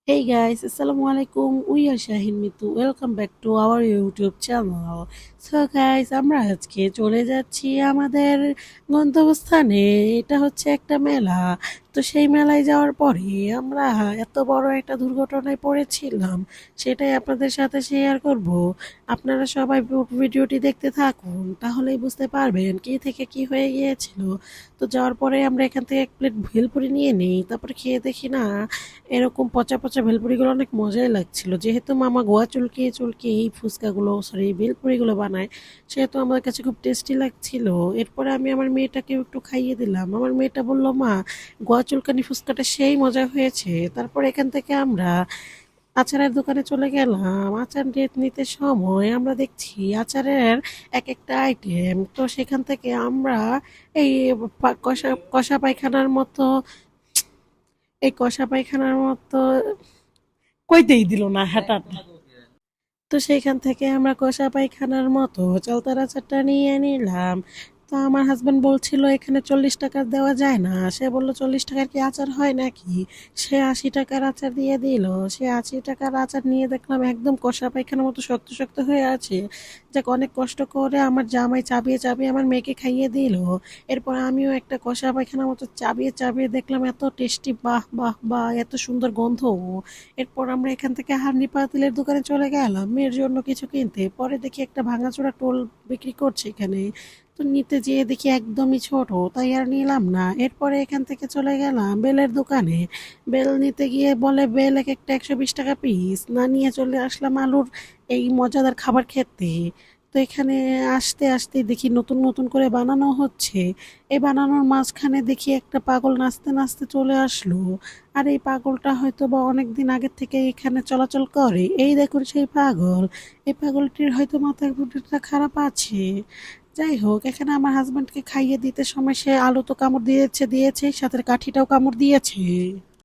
Hey guys, Assalamualaikum. We are Shahin Mitu. Welcome back to our YouTube channel. So guys, আমরা আজকে চলে যাচ্ছি আমাদের গন্তব্যস্থানে। এটা হচ্ছে একটা মেলা। তো সেই মেলায় যাওয়ার পরে আমরা এত বড় একটা দুর্ঘটনায় পড়েছিলাম, সেটাই আপনাদের সাথে শেয়ার করব। আপনারা সবাই ভিডিওটি দেখতে থাকুন, তাহলেই বুঝতে পারবেন কি থেকে কি হয়ে গিয়েছিল। তো যাওয়ার পরে আমরা এখান থেকে এক প্লেট ভেলপুরি নিয়ে নিই, তারপরে খেয়ে দেখি না এরকম পচা পচা ভেলপুরিগুলো অনেক মজাই লাগছিল। যেহেতু মামা গোয়া চুলকিয়ে চুলকিয়ে এই ফুচকাগুলো সরি ভেলপুরিগুলো বানায়, সেহেতু আমার কাছে খুব টেস্টি লাগছিল। এরপরে আমি আমার মেয়েটাকেও একটু খাইয়ে দিলাম। আমার মেয়েটা বলল, মা, গোয়া চুলকানি ফুচকাটা সেই মজা হয়েছে। তারপর এখান থেকে আমরা আচারের দোকানে চলে গেলাম। আচার নিতে সময় আমরা দেখছি আচারের এক একটা আইটেম। তো সেখান থেকে আমরা এই কষা কষা পায়খানার মতো এই কষা পায়খানার মতো কইতেই দিল না হঠাৎ। তো সেইখান থেকে আমরা কষা পায়খানার মতো চালতার আচারটা নিয়ে নিলাম। তো আমার হাজবেন্ড বলছিল এখানে 40 টাকা দেওয়া যায় না। সে বলল 40 টাকার কি আচার হয় নাকি। সে 80 টাকার আচার দিয়ে দিল। সে 80 টাকার আচার নিয়ে দেখলাম একদম কষা পায়খানার মতো শক্ত শক্ত হয়ে আছে। যাক, অনেক কষ্ট করে আমার জামাই চাবিয়ে চাবিয়ে আমার মেয়েকে খাইয়ে দিল। এরপর আমিও একটা কষা পায়খানার মতো চাবিয়ে চাবিয়ে দেখলাম এত টেস্টি, বাহ বাহ বাহ, এত সুন্দর গন্ধ। এরপর আমরা এখান থেকে হান্ডি পাতিলের দোকানে চলে গেলাম মেয়ের জন্য কিছু কিনতে। পরে দেখি একটা ভাঙাচোরা টোল বিক্রি করছে এখানে। তো নিতে যেয়ে দেখি একদমই ছোট, তাই আর নিলাম না। এরপরে এখান থেকে চলে গেলাম বেলের দোকানে। বেল নিতে গিয়ে বলে বেল এক একটা 120 টাকা পিস। না নিয়ে চলে আসলাম আলুর এই মজাদার খাবার খেতে। তো এখানে আসতে আসতে দেখি নতুন নতুন করে বানানো হচ্ছে। এই বানানোর মাঝখানে দেখি একটা পাগল নাচতে নাচতে চলে আসলো। আর এই পাগলটা হয়তো বা অনেক দিন আগের থেকে এখানে চলাচল করে। এই দেখুন সেই পাগল। এই পাগলটির হয়তো মাথার বুদ্ধিটা খারাপ আছে। যাই হোক, এখানে আমার হাজবেন্ডকে খাইয়ে দিতে সময় সে আলু তো কামড় দিয়েছে দিয়েছে, সাথে কাঠিটাও কামড় দিয়েছে।